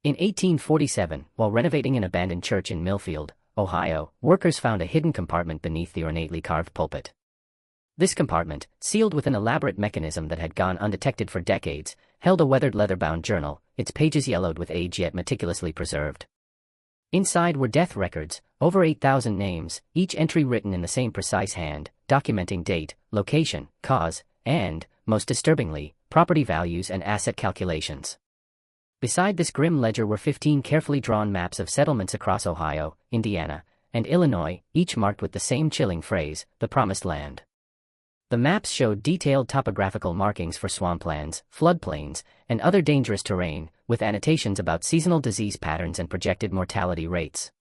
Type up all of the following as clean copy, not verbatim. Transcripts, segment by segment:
In 1847, while renovating an abandoned church in Millfield, Ohio, workers found a hidden compartment beneath the ornately carved pulpit. This compartment, sealed with an elaborate mechanism that had gone undetected for decades, held a weathered leather-bound journal, its pages yellowed with age yet meticulously preserved. Inside were death records, over 8,000 names, each entry written in the same precise hand, documenting date, location, cause, and, most disturbingly, property values and asset calculations. Beside this grim ledger were 15 carefully drawn maps of settlements across Ohio, Indiana, and Illinois, each marked with the same chilling phrase, the Promised Land. The maps showed detailed topographical markings for swamplands, floodplains, and other dangerous terrain, with annotations about seasonal disease patterns and projected mortality rates.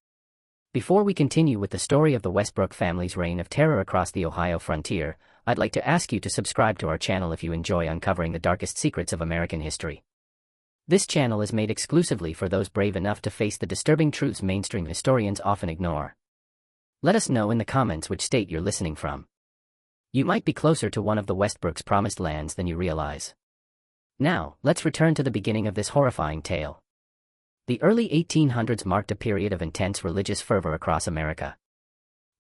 Before we continue with the story of the Westbrook family's reign of terror across the Ohio frontier, I'd like to ask you to subscribe to our channel if you enjoy uncovering the darkest secrets of American history. This channel is made exclusively for those brave enough to face the disturbing truths mainstream historians often ignore. Let us know in the comments which state you're listening from. You might be closer to one of the Westbrook's promised lands than you realize. Now, let's return to the beginning of this horrifying tale. The early 1800s marked a period of intense religious fervor across America.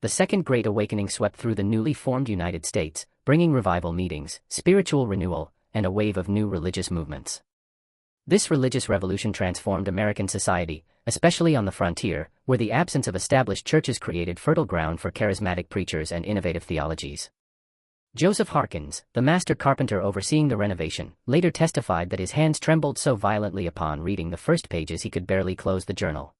The Second Great Awakening swept through the newly formed United States, bringing revival meetings, spiritual renewal, and a wave of new religious movements. This religious revolution transformed American society, especially on the frontier, where the absence of established churches created fertile ground for charismatic preachers and innovative theologies. Joseph Harkins, the master carpenter overseeing the renovation, later testified that his hands trembled so violently upon reading the first pages he could barely close the journal.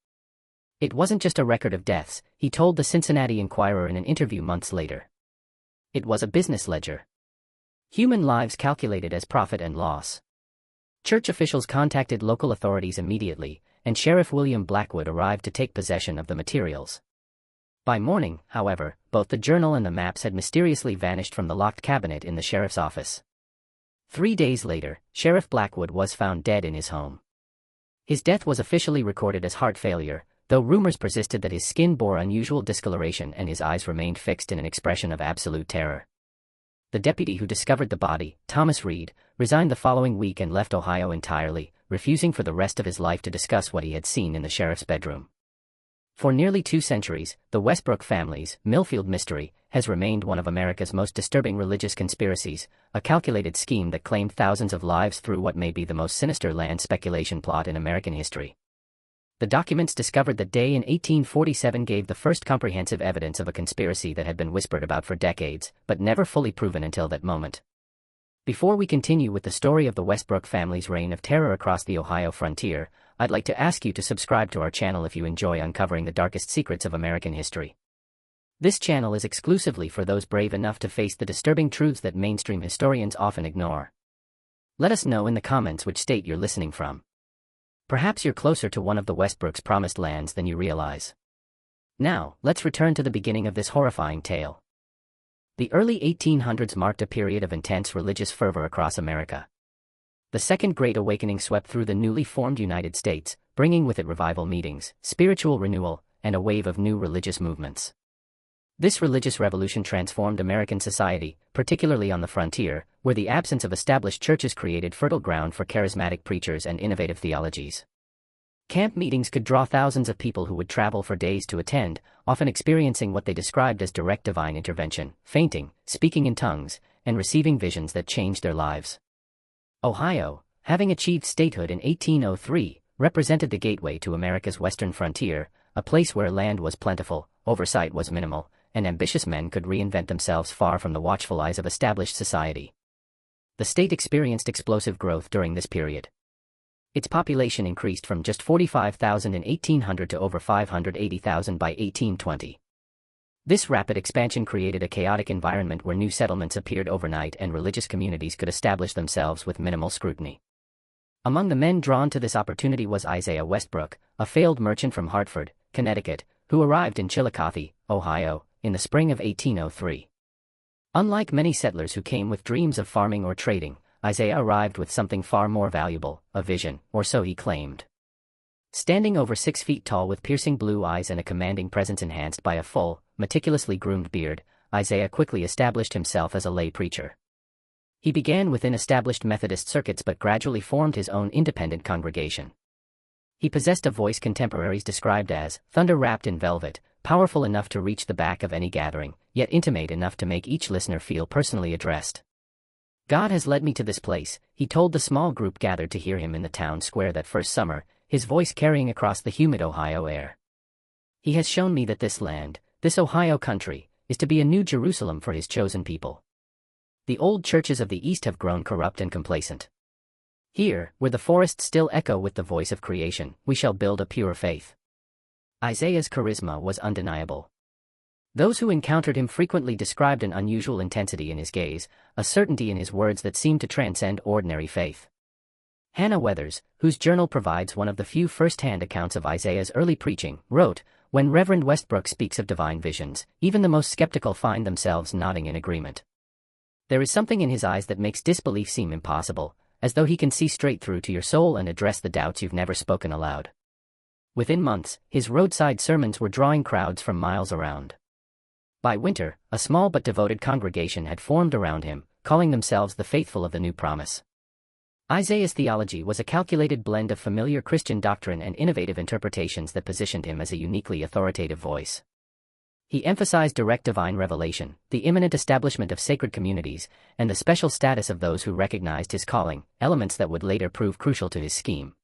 It wasn't just a record of deaths, he told the Cincinnati Enquirer in an interview months later. It was a business ledger. Human lives calculated as profit and loss. Church officials contacted local authorities immediately, and Sheriff William Blackwood arrived to take possession of the materials. By morning, however, both the journal and the maps had mysteriously vanished from the locked cabinet in the sheriff's office. 3 days later, Sheriff Blackwood was found dead in his home. His death was officially recorded as heart failure, though rumors persisted that his skin bore unusual discoloration and his eyes remained fixed in an expression of absolute terror. The deputy who discovered the body, Thomas Reed, resigned the following week and left Ohio entirely, refusing for the rest of his life to discuss what he had seen in the sheriff's bedroom. For nearly 2 centuries, the Westbrook family's Millfield mystery has remained one of America's most disturbing religious conspiracies, a calculated scheme that claimed thousands of lives through what may be the most sinister land speculation plot in American history. The documents discovered that day in 1847 gave the first comprehensive evidence of a conspiracy that had been whispered about for decades, but never fully proven until that moment. Before we continue with the story of the Westbrook family's reign of terror across the Ohio frontier, I'd like to ask you to subscribe to our channel if you enjoy uncovering the darkest secrets of American history. This channel is exclusively for those brave enough to face the disturbing truths that mainstream historians often ignore. Let us know in the comments which state you're listening from. Perhaps you're closer to one of the Westbrook's promised lands than you realize. Now, let's return to the beginning of this horrifying tale. The early 1800s marked a period of intense religious fervor across America. The Second Great Awakening swept through the newly formed United States, bringing with it revival meetings, spiritual renewal, and a wave of new religious movements. This religious revolution transformed American society, particularly on the frontier, where the absence of established churches created fertile ground for charismatic preachers and innovative theologies. Camp meetings could draw thousands of people who would travel for days to attend, often experiencing what they described as direct divine intervention, fainting, speaking in tongues, and receiving visions that changed their lives. Ohio, having achieved statehood in 1803, represented the gateway to America's western frontier, a place where land was plentiful, oversight was minimal, and ambitious men could reinvent themselves far from the watchful eyes of established society. The state experienced explosive growth during this period. Its population increased from just 45,000 in 1800 to over 580,000 by 1820. This rapid expansion created a chaotic environment where new settlements appeared overnight and religious communities could establish themselves with minimal scrutiny. Among the men drawn to this opportunity was Isaiah Westbrook, a failed merchant from Hartford, Connecticut, who arrived in Chillicothe, Ohio, in the spring of 1803. Unlike many settlers who came with dreams of farming or trading, Isaiah arrived with something far more valuable, a vision, or so he claimed. Standing over 6 feet tall with piercing blue eyes and a commanding presence enhanced by a full, meticulously groomed beard, Isaiah quickly established himself as a lay preacher. He began within established Methodist circuits but gradually formed his own independent congregation. He possessed a voice contemporaries described as thunder wrapped in velvet, powerful enough to reach the back of any gathering, yet intimate enough to make each listener feel personally addressed. God has led me to this place, he told the small group gathered to hear him in the town square that first summer, his voice carrying across the humid Ohio air. He has shown me that this land, this Ohio country, is to be a new Jerusalem for his chosen people. The old churches of the East have grown corrupt and complacent. Here, where the forests still echo with the voice of creation, we shall build a pure faith. Isaiah's charisma was undeniable. Those who encountered him frequently described an unusual intensity in his gaze, a certainty in his words that seemed to transcend ordinary faith. Hannah Weathers, whose journal provides one of the few first-hand accounts of Isaiah's early preaching, wrote, "When Reverend Westbrook speaks of divine visions, even the most skeptical find themselves nodding in agreement. There is something in his eyes that makes disbelief seem impossible, as though he can see straight through to your soul and address the doubts you've never spoken aloud." Within months, his roadside sermons were drawing crowds from miles around. By winter, a small but devoted congregation had formed around him, calling themselves the faithful of the new promise. Isaiah's theology was a calculated blend of familiar Christian doctrine and innovative interpretations that positioned him as a uniquely authoritative voice. He emphasized direct divine revelation, the imminent establishment of sacred communities, and the special status of those who recognized his calling, elements that would later prove crucial to his scheme.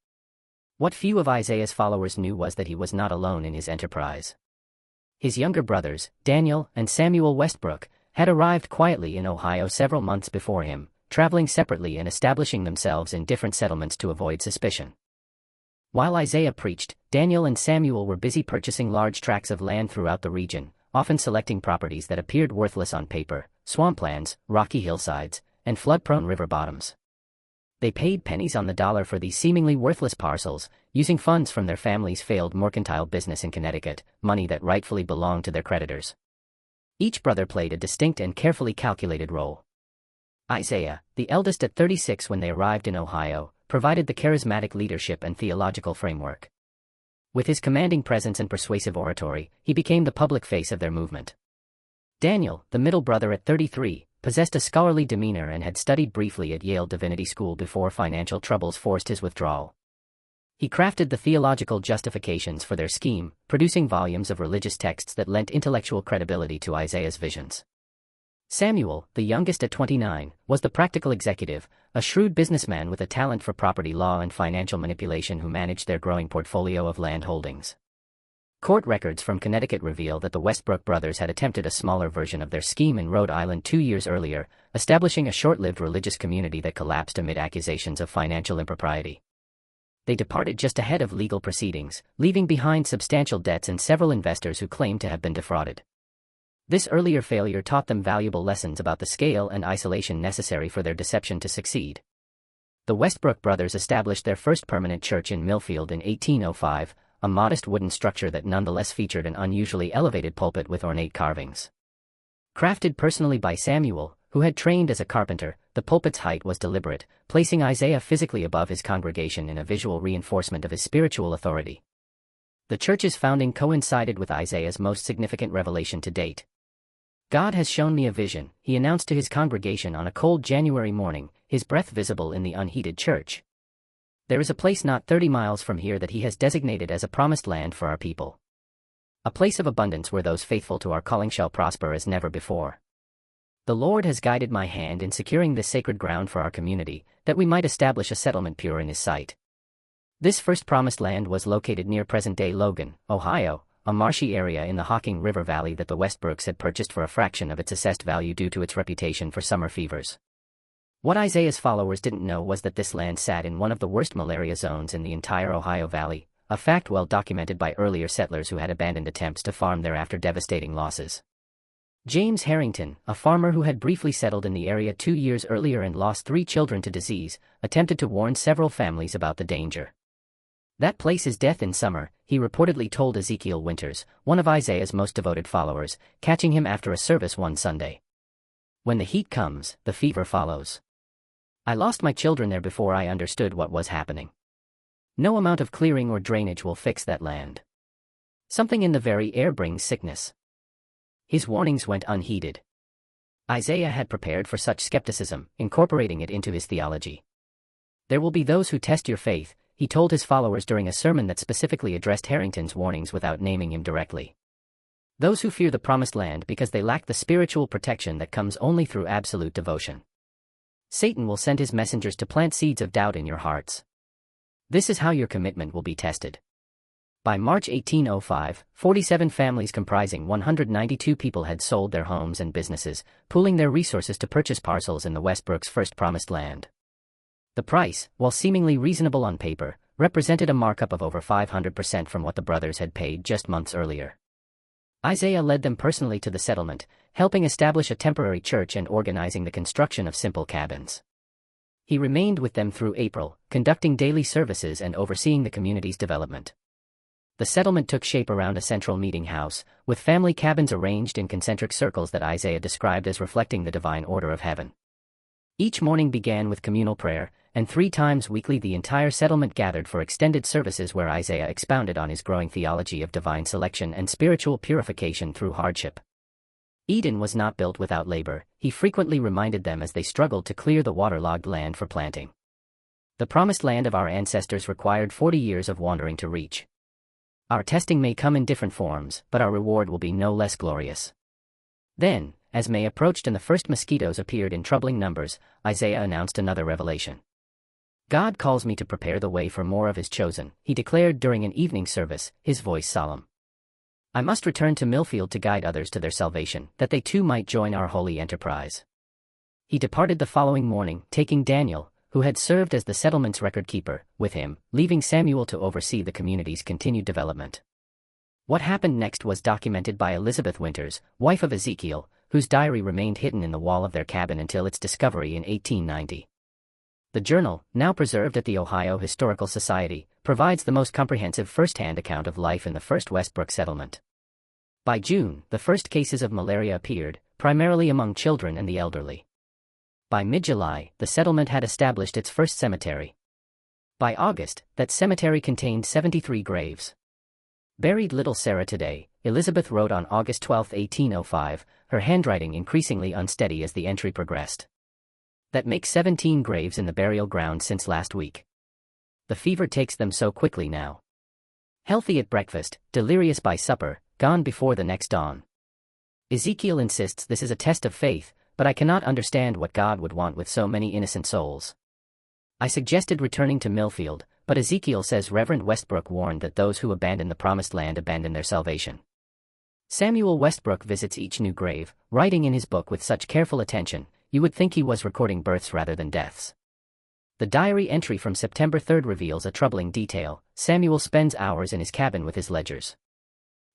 What few of Isaiah's followers knew was that he was not alone in his enterprise. His younger brothers, Daniel and Samuel Westbrook, had arrived quietly in Ohio several months before him, traveling separately and establishing themselves in different settlements to avoid suspicion. While Isaiah preached, Daniel and Samuel were busy purchasing large tracts of land throughout the region, often selecting properties that appeared worthless on paper, swamplands, rocky hillsides, and flood-prone river bottoms. They paid pennies on the dollar for these seemingly worthless parcels, using funds from their family's failed mercantile business in Connecticut, money that rightfully belonged to their creditors. Each brother played a distinct and carefully calculated role. Isaiah, the eldest at 36 when they arrived in Ohio, provided the charismatic leadership and theological framework. With his commanding presence and persuasive oratory, he became the public face of their movement. Daniel, the middle brother at 33, possessed a scholarly demeanor and had studied briefly at Yale Divinity School before financial troubles forced his withdrawal. He crafted the theological justifications for their scheme, producing volumes of religious texts that lent intellectual credibility to Isaiah's visions. Samuel, the youngest at 29, was the practical executive, a shrewd businessman with a talent for property law and financial manipulation who managed their growing portfolio of land holdings. Court records from Connecticut reveal that the Westbrook brothers had attempted a smaller version of their scheme in Rhode Island 2 years earlier, establishing a short-lived religious community that collapsed amid accusations of financial impropriety. They departed just ahead of legal proceedings, leaving behind substantial debts and several investors who claimed to have been defrauded. This earlier failure taught them valuable lessons about the scale and isolation necessary for their deception to succeed. The Westbrook brothers established their first permanent church in Millfield in 1805, a modest wooden structure that nonetheless featured an unusually elevated pulpit with ornate carvings. Crafted personally by Samuel, who had trained as a carpenter, the pulpit's height was deliberate, placing Isaiah physically above his congregation in a visual reinforcement of his spiritual authority. The church's founding coincided with Isaiah's most significant revelation to date. "God has shown me a vision," he announced to his congregation on a cold January morning, his breath visible in the unheated church. "There is a place not 30 miles from here that he has designated as a promised land for our people. A place of abundance where those faithful to our calling shall prosper as never before. The Lord has guided my hand in securing this sacred ground for our community, that we might establish a settlement pure in his sight." This first promised land was located near present-day Logan, Ohio, a marshy area in the Hocking River Valley that the Westbrooks had purchased for a fraction of its assessed value due to its reputation for summer fevers. What Isaiah's followers didn't know was that this land sat in one of the worst malaria zones in the entire Ohio Valley, a fact well documented by earlier settlers who had abandoned attempts to farm there after devastating losses. James Harrington, a farmer who had briefly settled in the area 2 years earlier and lost 3 children to disease, attempted to warn several families about the danger. "That place is death in summer," he reportedly told Ezekiel Winters, one of Isaiah's most devoted followers, catching him after a service one Sunday. "When the heat comes, the fever follows. I lost my children there before I understood what was happening. No amount of clearing or drainage will fix that land. Something in the very air brings sickness." His warnings went unheeded. Isaiah had prepared for such skepticism, incorporating it into his theology. "There will be those who test your faith," he told his followers during a sermon that specifically addressed Harrington's warnings without naming him directly. Those who fear the promised land because they lack the spiritual protection that comes only through absolute devotion. Satan will send his messengers to plant seeds of doubt in your hearts. This is how your commitment will be tested. By March 1805, 47 families comprising 192 people had sold their homes and businesses, pooling their resources to purchase parcels in the Westbrooks' first promised land. The price, while seemingly reasonable on paper, represented a markup of over 500% from what the brothers had paid just months earlier. Isaiah led them personally to the settlement, helping establish a temporary church and organizing the construction of simple cabins. He remained with them through April, conducting daily services and overseeing the community's development. The settlement took shape around a central meeting house, with family cabins arranged in concentric circles that Isaiah described as reflecting the divine order of heaven. Each morning began with communal prayer, and 3 times weekly the entire settlement gathered for extended services where Isaiah expounded on his growing theology of divine selection and spiritual purification through hardship. Eden was not built without labor, he frequently reminded them as they struggled to clear the waterlogged land for planting. The promised land of our ancestors required 40 years of wandering to reach. Our testing may come in different forms, but our reward will be no less glorious. Then, as May approached and the first mosquitoes appeared in troubling numbers, Isaiah announced another revelation. God calls me to prepare the way for more of his chosen, he declared during an evening service, his voice solemn. I must return to Millfield to guide others to their salvation, that they too might join our holy enterprise. He departed the following morning, taking Daniel, who had served as the settlement's record keeper, with him, leaving Samuel to oversee the community's continued development. What happened next was documented by Elizabeth Winters, wife of Ezekiel, whose diary remained hidden in the wall of their cabin until its discovery in 1890. The journal, now preserved at the Ohio Historical Society, provides the most comprehensive first-hand account of life in the first Westbrook settlement. By June, the first cases of malaria appeared, primarily among children and the elderly. By mid-July, the settlement had established its first cemetery. By August, that cemetery contained 73 graves. Buried little Sarah today, Elizabeth wrote on August 12, 1805, her handwriting increasingly unsteady as the entry progressed. That makes 17 graves in the burial ground since last week. The fever takes them so quickly now. Healthy at breakfast, delirious by supper, gone before the next dawn. Ezekiel insists this is a test of faith, but I cannot understand what God would want with so many innocent souls. I suggested returning to Millfield, but Ezekiel says Reverend Westbrook warned that those who abandon the promised land abandon their salvation. Samuel Westbrook visits each new grave, writing in his book with such careful attention, you would think he was recording births rather than deaths. The diary entry from September 3 reveals a troubling detail. Samuel spends hours in his cabin with his ledgers.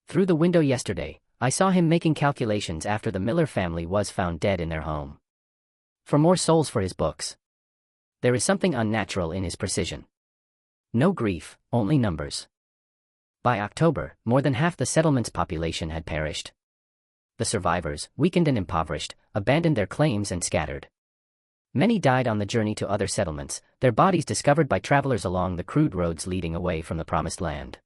Through the window yesterday, I saw him making calculations after the Miller family was found dead in their home. For more souls for his books. There is something unnatural in his precision. No grief, only numbers. By October, more than half the settlement's population had perished. The survivors, weakened and impoverished, abandoned their claims and scattered. Many died on the journey to other settlements, their bodies discovered by travelers along the crude roads leading away from the promised land.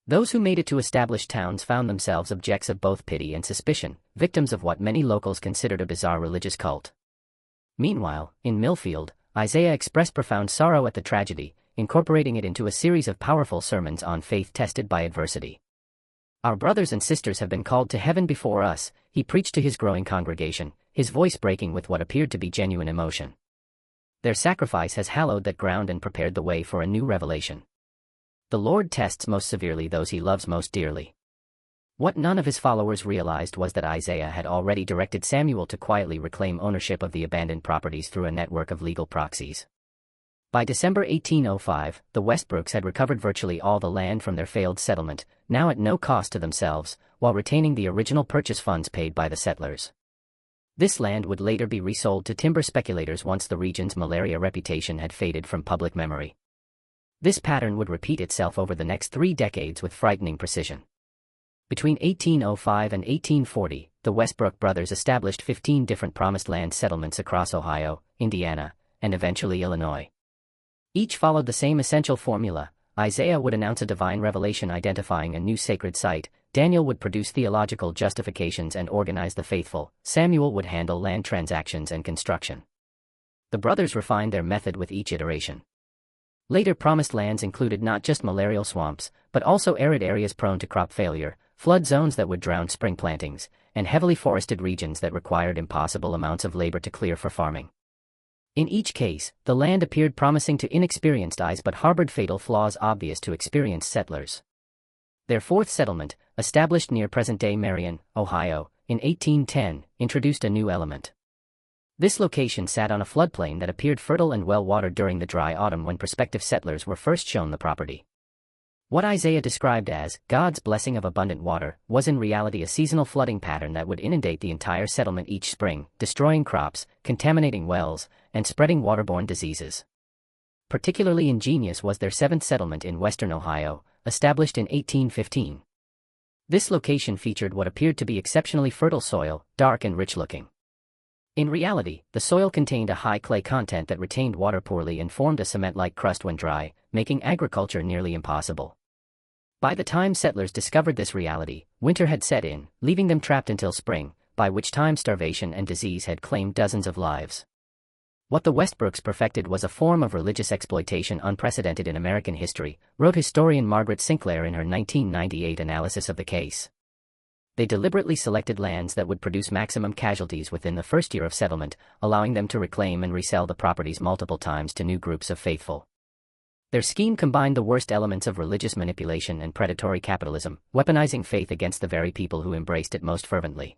Those who made it to established towns found themselves objects of both pity and suspicion, victims of what many locals considered a bizarre religious cult. Meanwhile, in Millfield, Isaiah expressed profound sorrow at the tragedy, incorporating it into a series of powerful sermons on faith tested by adversity. Our brothers and sisters have been called to heaven before us, he preached to his growing congregation, his voice breaking with what appeared to be genuine emotion. Their sacrifice has hallowed that ground and prepared the way for a new revelation. The Lord tests most severely those he loves most dearly. What none of his followers realized was that Isaiah had already directed Samuel to quietly reclaim ownership of the abandoned properties through a network of legal proxies. By December 1805, the Westbrooks had recovered virtually all the land from their failed settlement, now at no cost to themselves, while retaining the original purchase funds paid by the settlers. This land would later be resold to timber speculators once the region's malaria reputation had faded from public memory. This pattern would repeat itself over the next 3 decades with frightening precision. Between 1805 and 1840, the Westbrook brothers established 15 different promised land settlements across Ohio, Indiana, and eventually Illinois. Each followed the same essential formula. Isaiah would announce a divine revelation identifying a new sacred site, Daniel would produce theological justifications and organize the faithful, Samuel would handle land transactions and construction. The brothers refined their method with each iteration. Later promised lands included not just malarial swamps, but also arid areas prone to crop failure, flood zones that would drown spring plantings, and heavily forested regions that required impossible amounts of labor to clear for farming. In each case, the land appeared promising to inexperienced eyes but harbored fatal flaws obvious to experienced settlers. Their fourth settlement, established near present-day Marion, Ohio, in 1810, introduced a new element. This location sat on a floodplain that appeared fertile and well-watered during the dry autumn when prospective settlers were first shown the property. What Isaiah described as God's blessing of abundant water was in reality a seasonal flooding pattern that would inundate the entire settlement each spring, destroying crops, contaminating wells, and spreading waterborne diseases. Particularly ingenious was their seventh settlement in western Ohio, established in 1815. This location featured what appeared to be exceptionally fertile soil, dark and rich-looking. In reality, the soil contained a high clay content that retained water poorly and formed a cement-like crust when dry, making agriculture nearly impossible. By the time settlers discovered this reality, winter had set in, leaving them trapped until spring, by which time starvation and disease had claimed dozens of lives. What the Westbrooks perfected was a form of religious exploitation unprecedented in American history, wrote historian Margaret Sinclair in her 1998 analysis of the case. They deliberately selected lands that would produce maximum casualties within the first year of settlement, allowing them to reclaim and resell the properties multiple times to new groups of faithful. Their scheme combined the worst elements of religious manipulation and predatory capitalism, weaponizing faith against the very people who embraced it most fervently.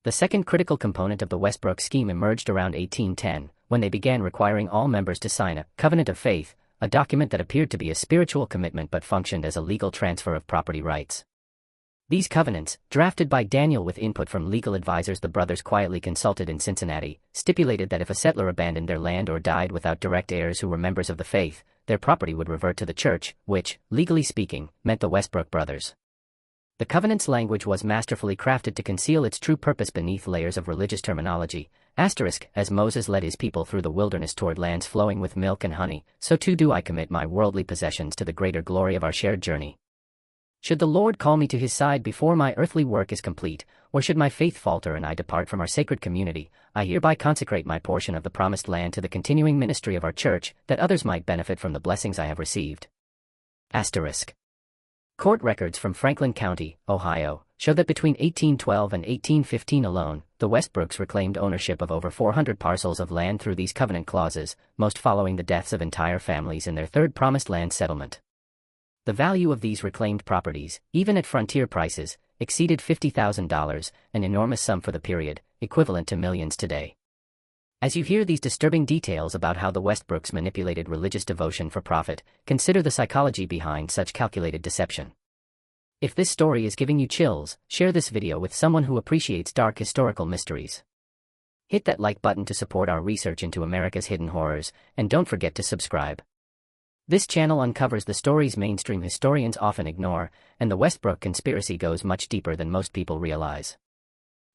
The second critical component of the Westbrook scheme emerged around 1810, when they began requiring all members to sign a covenant of faith, a document that appeared to be a spiritual commitment but functioned as a legal transfer of property rights. These covenants, drafted by Daniel with input from legal advisors the brothers quietly consulted in Cincinnati, stipulated that if a settler abandoned their land or died without direct heirs who were members of the faith, their property would revert to the church, which, legally speaking, meant the Westbrook brothers. The covenant's language was masterfully crafted to conceal its true purpose beneath layers of religious terminology. As Moses led his people through the wilderness toward lands flowing with milk and honey, so too do I commit my worldly possessions to the greater glory of our shared journey. Should the Lord call me to his side before my earthly work is complete, or should my faith falter and I depart from our sacred community, I hereby consecrate my portion of the promised land to the continuing ministry of our church, that others might benefit from the blessings I have received. Court records from Franklin County, Ohio, show that between 1812 and 1815 alone, the Westbrooks reclaimed ownership of over 400 parcels of land through these covenant clauses, most following the deaths of entire families in their third promised land settlement. The value of these reclaimed properties, even at frontier prices, exceeded $50,000, an enormous sum for the period, equivalent to millions today. As you hear these disturbing details about how the Westbrooks manipulated religious devotion for profit, consider the psychology behind such calculated deception. If this story is giving you chills, share this video with someone who appreciates dark historical mysteries. Hit that like button to support our research into America's hidden horrors, and don't forget to subscribe. This channel uncovers the stories mainstream historians often ignore, and the Westbrook conspiracy goes much deeper than most people realize.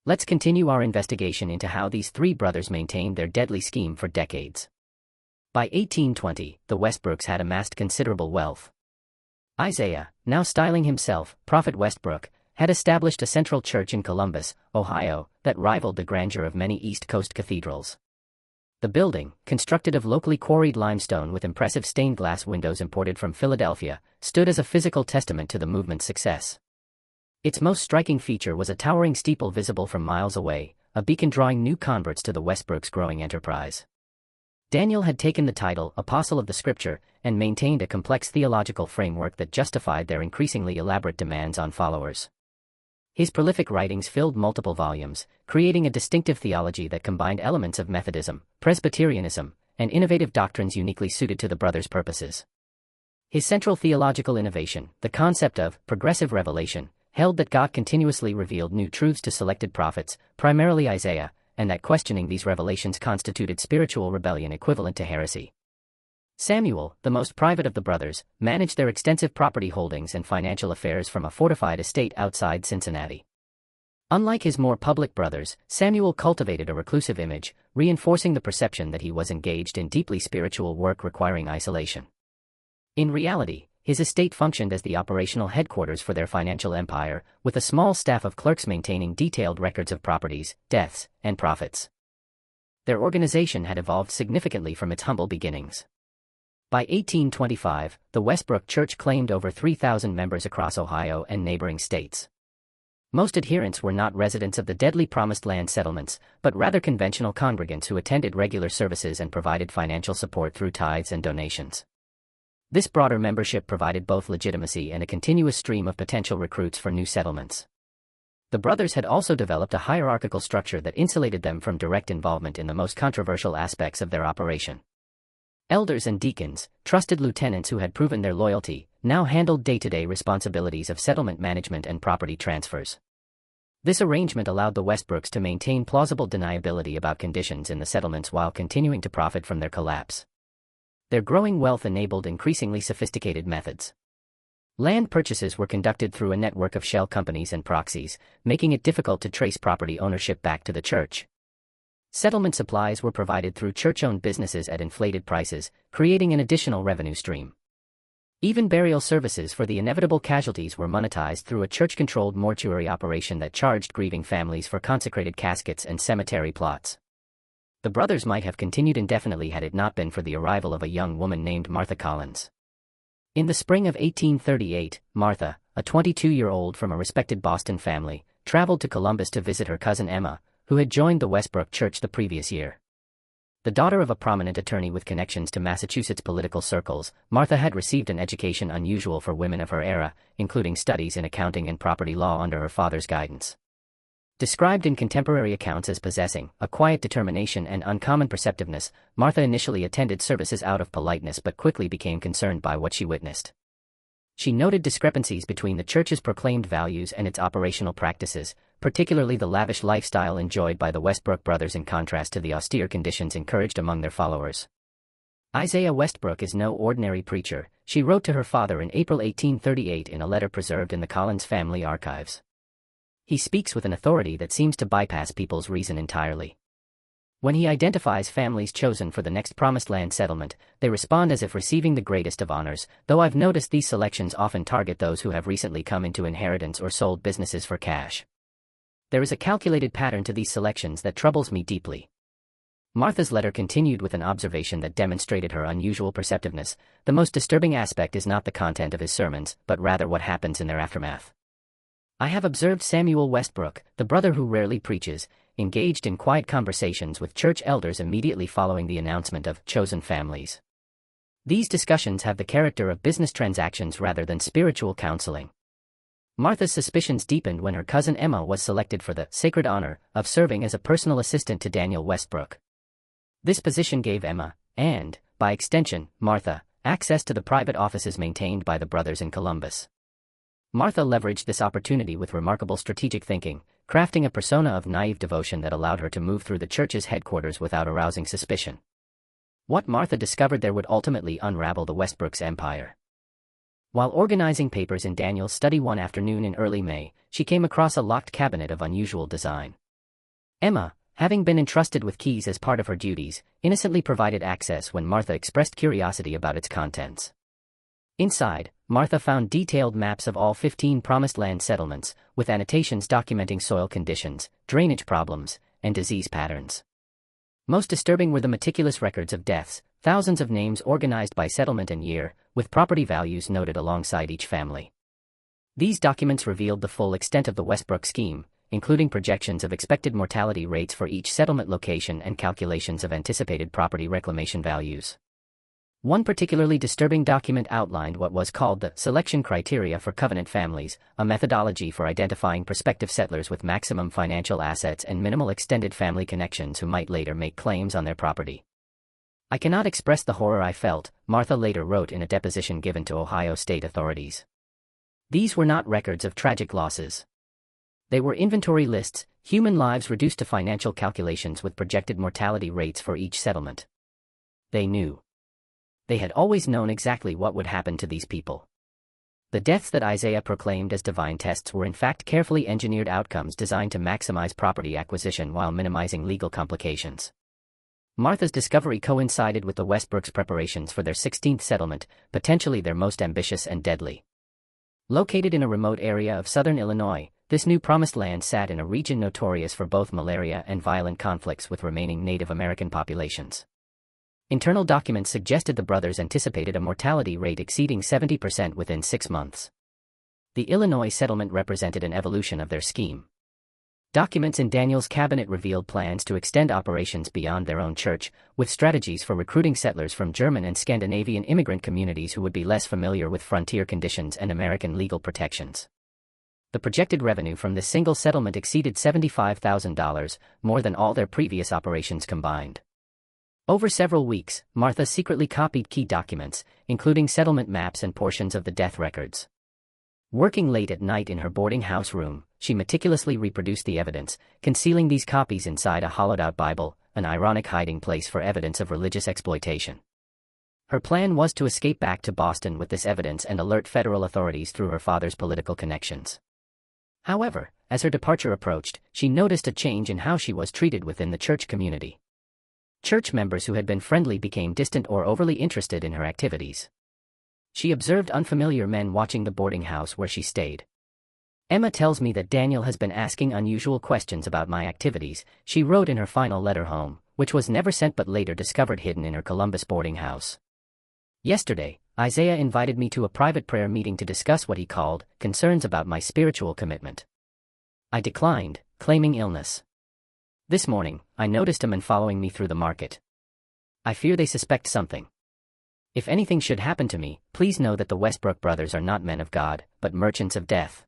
Let's continue our investigation into how these three brothers maintained their deadly scheme for decades. By 1820, the Westbrooks had amassed considerable wealth. Isaiah, now styling himself Prophet Westbrook, had established a central church in Columbus, Ohio, that rivaled the grandeur of many East Coast cathedrals. The building, constructed of locally quarried limestone with impressive stained glass windows imported from Philadelphia, stood as a physical testament to the movement's success. Its most striking feature was a towering steeple visible from miles away, a beacon drawing new converts to the Westbrooks' growing enterprise. Daniel had taken the title Apostle of the Scripture and maintained a complex theological framework that justified their increasingly elaborate demands on followers. His prolific writings filled multiple volumes, creating a distinctive theology that combined elements of Methodism, Presbyterianism, and innovative doctrines uniquely suited to the brothers' purposes. His central theological innovation, the concept of progressive revelation, held that God continuously revealed new truths to selected prophets, primarily Isaiah, and that questioning these revelations constituted spiritual rebellion equivalent to heresy. Samuel, the most private of the brothers, managed their extensive property holdings and financial affairs from a fortified estate outside Cincinnati. Unlike his more public brothers, Samuel cultivated a reclusive image, reinforcing the perception that he was engaged in deeply spiritual work requiring isolation. In reality, his estate functioned as the operational headquarters for their financial empire, with a small staff of clerks maintaining detailed records of properties, deaths, and profits. Their organization had evolved significantly from its humble beginnings. By 1825, the Westbrook Church claimed over 3,000 members across Ohio and neighboring states. Most adherents were not residents of the deadly Promised Land settlements, but rather conventional congregants who attended regular services and provided financial support through tithes and donations. This broader membership provided both legitimacy and a continuous stream of potential recruits for new settlements. The brothers had also developed a hierarchical structure that insulated them from direct involvement in the most controversial aspects of their operation. Elders and deacons, trusted lieutenants who had proven their loyalty, now handled day-to-day responsibilities of settlement management and property transfers. This arrangement allowed the Westbrooks to maintain plausible deniability about conditions in the settlements while continuing to profit from their collapse. Their growing wealth enabled increasingly sophisticated methods. Land purchases were conducted through a network of shell companies and proxies, making it difficult to trace property ownership back to the church. Settlement supplies were provided through church-owned businesses at inflated prices, creating an additional revenue stream. Even burial services for the inevitable casualties were monetized through a church-controlled mortuary operation that charged grieving families for consecrated caskets and cemetery plots. The brothers might have continued indefinitely had it not been for the arrival of a young woman named Martha Collins. In the spring of 1838, Martha, a 22-year-old from a respected Boston family, traveled to Columbus to visit her cousin Emma, who had joined the Westbrook Church the previous year. The daughter of a prominent attorney with connections to Massachusetts political circles, Martha had received an education unusual for women of her era, including studies in accounting and property law under her father's guidance. Described in contemporary accounts as possessing a quiet determination and uncommon perceptiveness, Martha initially attended services out of politeness but quickly became concerned by what she witnessed. She noted discrepancies between the church's proclaimed values and its operational practices, particularly the lavish lifestyle enjoyed by the Westbrook brothers in contrast to the austere conditions encouraged among their followers. Isaiah Westbrook is no ordinary preacher, she wrote to her father in April 1838 in a letter preserved in the Collins family archives. He speaks with an authority that seems to bypass people's reason entirely. When he identifies families chosen for the next Promised Land settlement, they respond as if receiving the greatest of honors, though I've noticed these selections often target those who have recently come into inheritance or sold businesses for cash. There is a calculated pattern to these selections that troubles me deeply. Martha's letter continued with an observation that demonstrated her unusual perceptiveness. The most disturbing aspect is not the content of his sermons, but rather what happens in their aftermath. I have observed Samuel Westbrook, the brother who rarely preaches, engaged in quiet conversations with church elders immediately following the announcement of chosen families. These discussions have the character of business transactions rather than spiritual counseling. Martha's suspicions deepened when her cousin Emma was selected for the sacred honor of serving as a personal assistant to Daniel Westbrook. This position gave Emma, and, by extension, Martha, access to the private offices maintained by the brothers in Columbus. Martha leveraged this opportunity with remarkable strategic thinking, crafting a persona of naive devotion that allowed her to move through the church's headquarters without arousing suspicion. What Martha discovered there would ultimately unravel the Westbrooks' empire. While organizing papers in Daniel's study one afternoon in early May, she came across a locked cabinet of unusual design. Emma, having been entrusted with keys as part of her duties, innocently provided access when Martha expressed curiosity about its contents. Inside, Martha found detailed maps of all 15 Promised Land settlements, with annotations documenting soil conditions, drainage problems, and disease patterns. Most disturbing were the meticulous records of deaths, thousands of names organized by settlement and year, with property values noted alongside each family. These documents revealed the full extent of the Westbrook scheme, including projections of expected mortality rates for each settlement location and calculations of anticipated property reclamation values. One particularly disturbing document outlined what was called the selection criteria for covenant families, a methodology for identifying prospective settlers with maximum financial assets and minimal extended family connections who might later make claims on their property. I cannot express the horror I felt, Martha later wrote in a deposition given to Ohio state authorities. These were not records of tragic losses. They were inventory lists, human lives reduced to financial calculations with projected mortality rates for each settlement. They knew. They had always known exactly what would happen to these people. The deaths that Isaiah proclaimed as divine tests were in fact carefully engineered outcomes designed to maximize property acquisition while minimizing legal complications. Martha's discovery coincided with the Westbrooks' preparations for their 16th settlement, potentially their most ambitious and deadly. Located in a remote area of southern Illinois, this new Promised Land sat in a region notorious for both malaria and violent conflicts with remaining Native American populations. Internal documents suggested the brothers anticipated a mortality rate exceeding 70% within 6 months. The Illinois settlement represented an evolution of their scheme. Documents in Daniel's cabinet revealed plans to extend operations beyond their own church, with strategies for recruiting settlers from German and Scandinavian immigrant communities who would be less familiar with frontier conditions and American legal protections. The projected revenue from this single settlement exceeded $75,000, more than all their previous operations combined. Over several weeks, Martha secretly copied key documents, including settlement maps and portions of the death records. Working late at night in her boarding house room, she meticulously reproduced the evidence, concealing these copies inside a hollowed-out Bible, an ironic hiding place for evidence of religious exploitation. Her plan was to escape back to Boston with this evidence and alert federal authorities through her father's political connections. However, as her departure approached, she noticed a change in how she was treated within the church community. Church members who had been friendly became distant or overly interested in her activities. She observed unfamiliar men watching the boarding house where she stayed. "Emma tells me that Daniel has been asking unusual questions about my activities," she wrote in her final letter home, which was never sent but later discovered hidden in her Columbus boarding house. "Yesterday, Isaiah invited me to a private prayer meeting to discuss what he called concerns about my spiritual commitment. I declined, claiming illness. This morning, I noticed a man following me through the market. I fear they suspect something. If anything should happen to me, please know that the Westbrook brothers are not men of God, but merchants of death.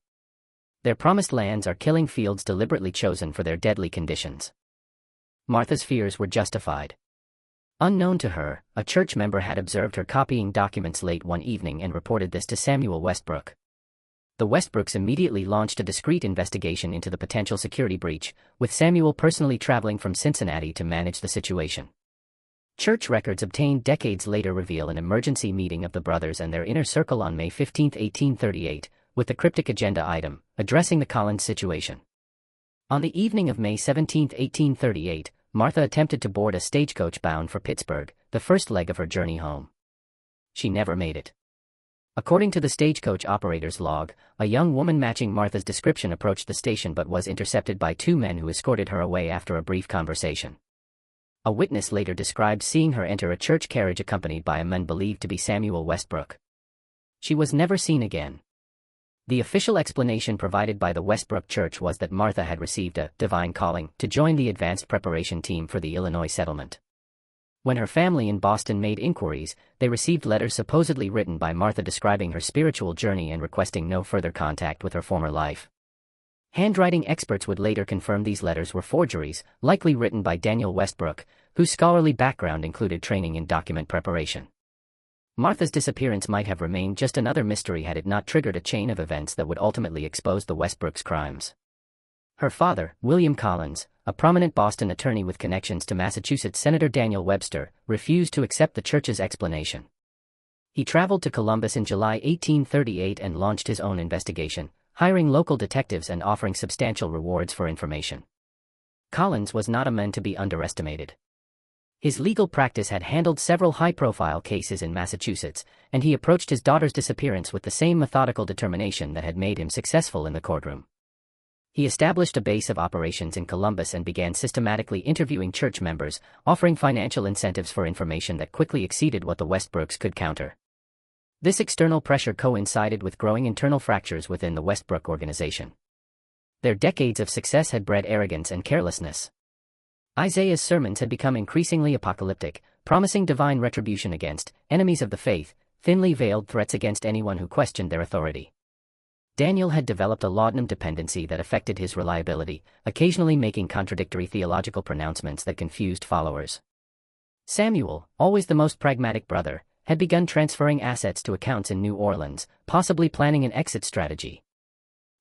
Their promised lands are killing fields deliberately chosen for their deadly conditions." Martha's fears were justified. Unknown to her, a church member had observed her copying documents late one evening and reported this to Samuel Westbrook. The Westbrooks immediately launched a discreet investigation into the potential security breach, with Samuel personally traveling from Cincinnati to manage the situation. Church records obtained decades later reveal an emergency meeting of the brothers and their inner circle on May 15, 1838, with the cryptic agenda item, addressing the Collins situation. On the evening of May 17, 1838, Martha attempted to board a stagecoach bound for Pittsburgh, the first leg of her journey home. She never made it. According to the stagecoach operator's log, a young woman matching Martha's description approached the station but was intercepted by 2 men who escorted her away after a brief conversation. A witness later described seeing her enter a church carriage accompanied by a man believed to be Samuel Westbrook. She was never seen again. The official explanation provided by the Westbrook Church was that Martha had received a divine calling to join the advanced preparation team for the Illinois settlement. When her family in Boston made inquiries, they received letters supposedly written by Martha describing her spiritual journey and requesting no further contact with her former life. Handwriting experts would later confirm these letters were forgeries, likely written by Daniel Westbrook, whose scholarly background included training in document preparation. Martha's disappearance might have remained just another mystery had it not triggered a chain of events that would ultimately expose the Westbrooks' crimes. Her father, William Collins, a prominent Boston attorney with connections to Massachusetts Senator Daniel Webster, refused to accept the church's explanation. He traveled to Columbus in July 1838 and launched his own investigation, hiring local detectives and offering substantial rewards for information. Collins was not a man to be underestimated. His legal practice had handled several high-profile cases in Massachusetts, and he approached his daughter's disappearance with the same methodical determination that had made him successful in the courtroom. He established a base of operations in Columbus and began systematically interviewing church members, offering financial incentives for information that quickly exceeded what the Westbrooks could counter. This external pressure coincided with growing internal fractures within the Westbrook organization. Their decades of success had bred arrogance and carelessness. Isaiah's sermons had become increasingly apocalyptic, promising divine retribution against enemies of the faith, thinly veiled threats against anyone who questioned their authority. Daniel had developed a laudanum dependency that affected his reliability, occasionally making contradictory theological pronouncements that confused followers. Samuel, always the most pragmatic brother, had begun transferring assets to accounts in New Orleans, possibly planning an exit strategy.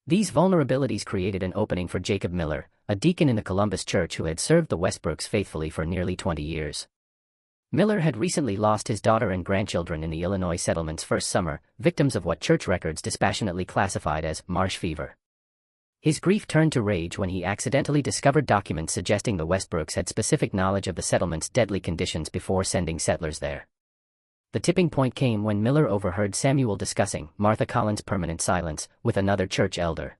These vulnerabilities created an opening for Jacob Miller, a deacon in the Columbus church who had served the Westbrooks faithfully for nearly 20 years. Miller had recently lost his daughter and grandchildren in the Illinois settlement's first summer, victims of what church records dispassionately classified as marsh fever. His grief turned to rage when he accidentally discovered documents suggesting the Westbrooks had specific knowledge of the settlement's deadly conditions before sending settlers there. The tipping point came when Miller overheard Samuel discussing Martha Collins' permanent silence with another church elder.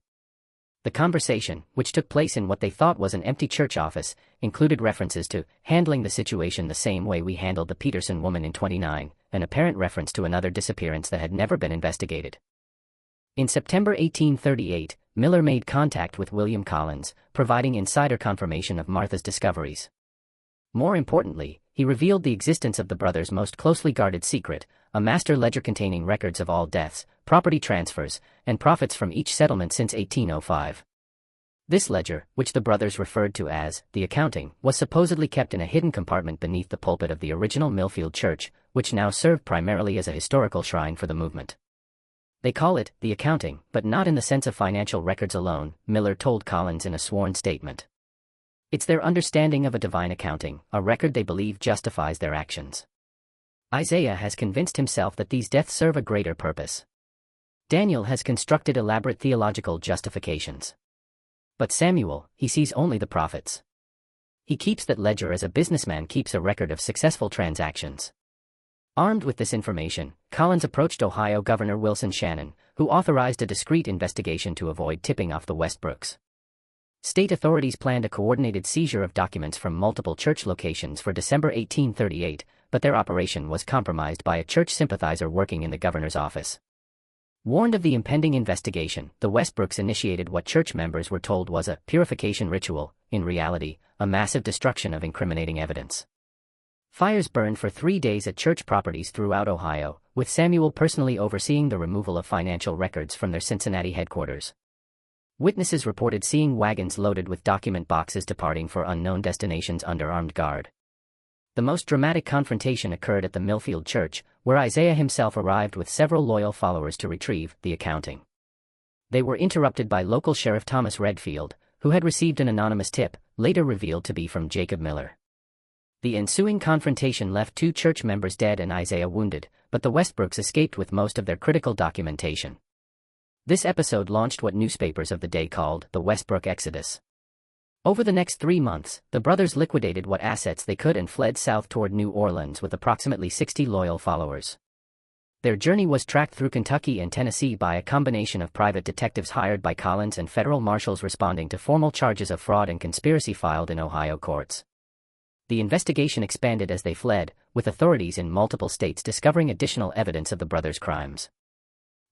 The conversation, which took place in what they thought was an empty church office, included references to handling the situation the same way we handled the Peterson woman in 29, an apparent reference to another disappearance that had never been investigated. In September 1838, Miller made contact with William Collins, providing insider confirmation of Martha's discoveries. More importantly, he revealed the existence of the brothers' most closely guarded secret, a master ledger containing records of all deaths, property transfers, and profits from each settlement since 1805. This ledger, which the brothers referred to as the accounting, was supposedly kept in a hidden compartment beneath the pulpit of the original Millfield Church, which now served primarily as a historical shrine for the movement. They call it the accounting, but not in the sense of financial records alone, Miller told Collins in a sworn statement. It's their understanding of a divine accounting, a record they believe justifies their actions. Isaiah has convinced himself that these deaths serve a greater purpose. Daniel has constructed elaborate theological justifications. But Samuel, he sees only the profits. He keeps that ledger as a businessman keeps a record of successful transactions. Armed with this information, Collins approached Ohio Governor Wilson Shannon, who authorized a discreet investigation to avoid tipping off the Westbrooks. State authorities planned a coordinated seizure of documents from multiple church locations for December 1838, but their operation was compromised by a church sympathizer working in the governor's office. Warned of the impending investigation, the Westbrooks initiated what church members were told was a purification ritual, in reality, a massive destruction of incriminating evidence. Fires burned for 3 days at church properties throughout Ohio, with Samuel personally overseeing the removal of financial records from their Cincinnati headquarters. Witnesses reported seeing wagons loaded with document boxes departing for unknown destinations under armed guard. The most dramatic confrontation occurred at the Millfield Church, where Isaiah himself arrived with several loyal followers to retrieve the accounting. They were interrupted by local Sheriff Thomas Redfield, who had received an anonymous tip, later revealed to be from Jacob Miller. The ensuing confrontation left 2 church members dead and Isaiah wounded, but the Westbrooks escaped with most of their critical documentation. This episode launched what newspapers of the day called the Westbrook Exodus. Over the next 3 months, the brothers liquidated what assets they could and fled south toward New Orleans with approximately 60 loyal followers. Their journey was tracked through Kentucky and Tennessee by a combination of private detectives hired by Collins and federal marshals responding to formal charges of fraud and conspiracy filed in Ohio courts. The investigation expanded as they fled, with authorities in multiple states discovering additional evidence of the brothers' crimes.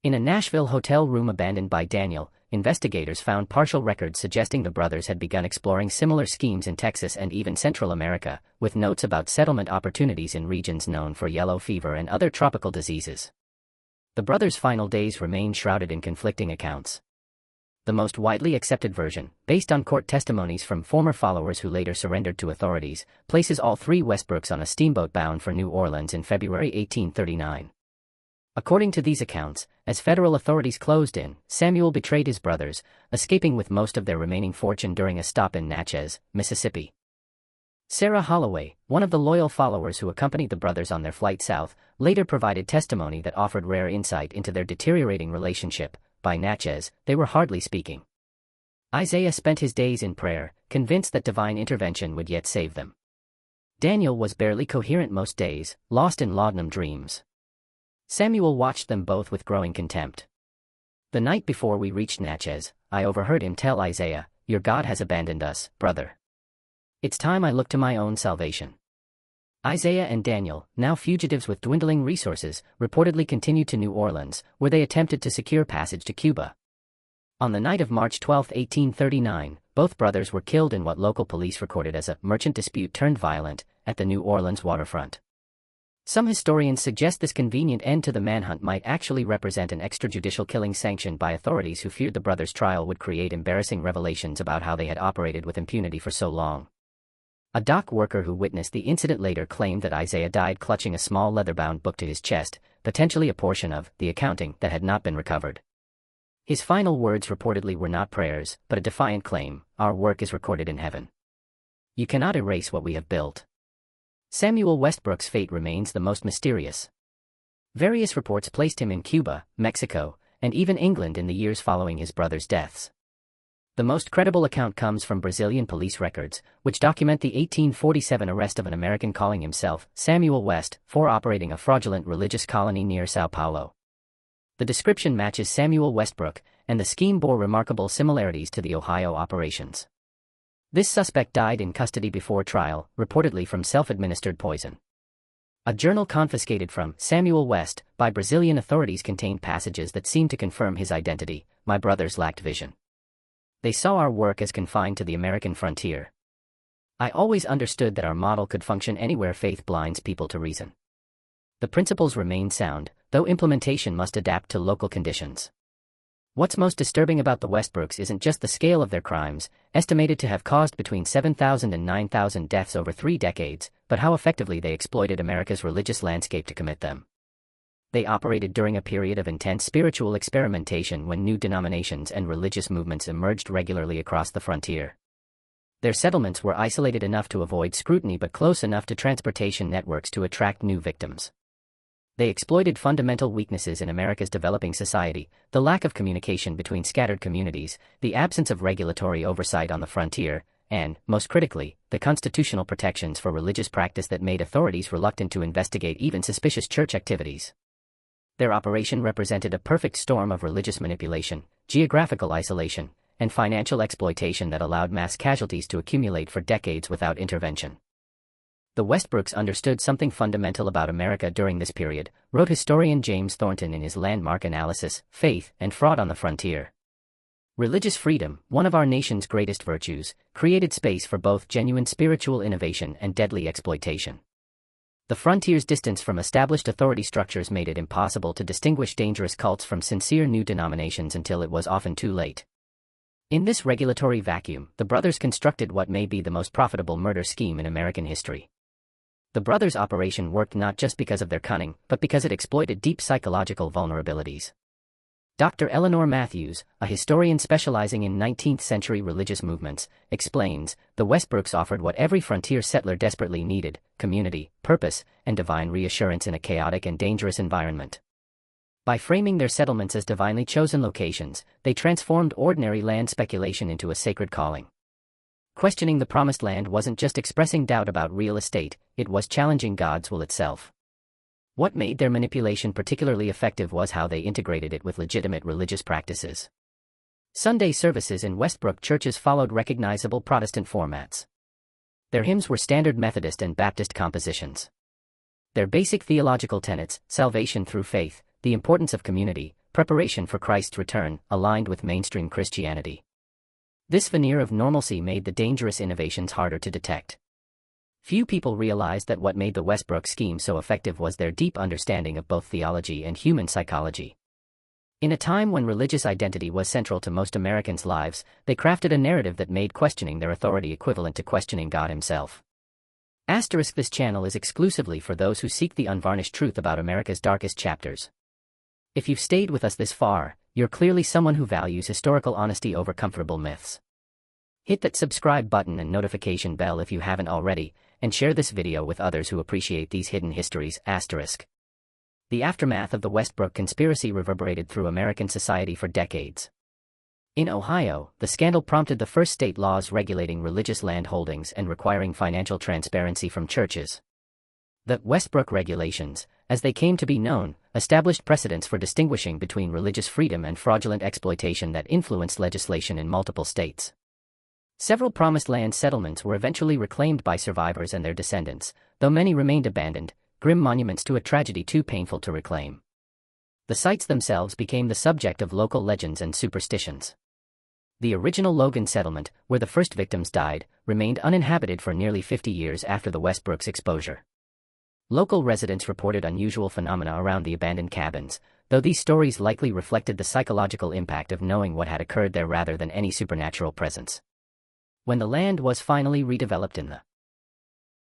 In a Nashville hotel room abandoned by Daniel, investigators found partial records suggesting the brothers had begun exploring similar schemes in Texas and even Central America, with notes about settlement opportunities in regions known for yellow fever and other tropical diseases. The brothers' final days remain shrouded in conflicting accounts. The most widely accepted version, based on court testimonies from former followers who later surrendered to authorities, places all 3 Westbrooks on a steamboat bound for New Orleans in February 1839. According to these accounts, as federal authorities closed in, Samuel betrayed his brothers, escaping with most of their remaining fortune during a stop in Natchez, Mississippi. Sarah Holloway, one of the loyal followers who accompanied the brothers on their flight south, later provided testimony that offered rare insight into their deteriorating relationship. By Natchez, they were hardly speaking. Isaiah spent his days in prayer, convinced that divine intervention would yet save them. Daniel was barely coherent most days, lost in laudanum dreams. Samuel watched them both with growing contempt. The night before we reached Natchez, I overheard him tell Isaiah, "Your God has abandoned us, brother. It's time I look to my own salvation." Isaiah and Daniel, now fugitives with dwindling resources, reportedly continued to New Orleans, where they attempted to secure passage to Cuba. On the night of March 12, 1839, both brothers were killed in what local police recorded as a merchant dispute turned violent at the New Orleans waterfront. Some historians suggest this convenient end to the manhunt might actually represent an extrajudicial killing sanctioned by authorities who feared the brothers' trial would create embarrassing revelations about how they had operated with impunity for so long. A dock worker who witnessed the incident later claimed that Isaiah died clutching a small leather-bound book to his chest, potentially a portion of the accounting that had not been recovered. His final words reportedly were not prayers, but a defiant claim, "Our work is recorded in heaven. You cannot erase what we have built." Samuel Westbrook's fate remains the most mysterious. Various reports placed him in Cuba, Mexico, and even England in the years following his brothers' deaths. The most credible account comes from Brazilian police records, which document the 1847 arrest of an American calling himself Samuel West for operating a fraudulent religious colony near Sao Paulo. The description matches Samuel Westbrook, and the scheme bore remarkable similarities to the Ohio operations. This suspect died in custody before trial, reportedly from self-administered poison. A journal confiscated from Samuel West by Brazilian authorities contained passages that seemed to confirm his identity. My brothers lacked vision. They saw our work as confined to the American frontier. I always understood that our model could function anywhere faith blinds people to reason. The principles remain sound, though implementation must adapt to local conditions. What's most disturbing about the Westbrooks isn't just the scale of their crimes, estimated to have caused between 7,000 and 9,000 deaths over 3 decades, but how effectively they exploited America's religious landscape to commit them. They operated during a period of intense spiritual experimentation when new denominations and religious movements emerged regularly across the frontier. Their settlements were isolated enough to avoid scrutiny but close enough to transportation networks to attract new victims. They exploited fundamental weaknesses in America's developing society: the lack of communication between scattered communities, the absence of regulatory oversight on the frontier, and, most critically, the constitutional protections for religious practice that made authorities reluctant to investigate even suspicious church activities. Their operation represented a perfect storm of religious manipulation, geographical isolation, and financial exploitation that allowed mass casualties to accumulate for decades without intervention. The Westbrooks understood something fundamental about America during this period, wrote historian James Thornton in his landmark analysis, Faith and Fraud on the Frontier. Religious freedom, one of our nation's greatest virtues, created space for both genuine spiritual innovation and deadly exploitation. The frontier's distance from established authority structures made it impossible to distinguish dangerous cults from sincere new denominations until it was often too late. In this regulatory vacuum, the brothers constructed what may be the most profitable murder scheme in American history. The brothers' operation worked not just because of their cunning, but because it exploited deep psychological vulnerabilities. Dr. Eleanor Matthews, a historian specializing in 19th-century religious movements, explains, the Westbrooks offered what every frontier settler desperately needed: community, purpose, and divine reassurance in a chaotic and dangerous environment. By framing their settlements as divinely chosen locations, they transformed ordinary land speculation into a sacred calling. Questioning the promised land wasn't just expressing doubt about real estate, it was challenging God's will itself. What made their manipulation particularly effective was how they integrated it with legitimate religious practices. Sunday services in Westbrook churches followed recognizable Protestant formats. Their hymns were standard Methodist and Baptist compositions. Their basic theological tenets, salvation through faith, the importance of community, preparation for Christ's return, aligned with mainstream Christianity. This veneer of normalcy made the dangerous innovations harder to detect. Few people realized that what made the Westbrook scheme so effective was their deep understanding of both theology and human psychology. In a time when religious identity was central to most Americans' lives, they crafted a narrative that made questioning their authority equivalent to questioning God himself. This channel is exclusively for those who seek the unvarnished truth about America's darkest chapters. If you've stayed with us this far, you're clearly someone who values historical honesty over comfortable myths. Hit that subscribe button and notification bell if you haven't already, and share this video with others who appreciate these hidden histories. The aftermath of the Westbrook conspiracy reverberated through American society for decades. In Ohio, the scandal prompted the first state laws regulating religious land holdings and requiring financial transparency from churches. The Westbrook regulations, as they came to be known, established precedents for distinguishing between religious freedom and fraudulent exploitation that influenced legislation in multiple states. Several promised land settlements were eventually reclaimed by survivors and their descendants, though many remained abandoned, grim monuments to a tragedy too painful to reclaim. The sites themselves became the subject of local legends and superstitions. The original Logan settlement, where the first victims died, remained uninhabited for nearly 50 years after the Westbrooks' exposure. Local residents reported unusual phenomena around the abandoned cabins, though these stories likely reflected the psychological impact of knowing what had occurred there rather than any supernatural presence. When the land was finally redeveloped in the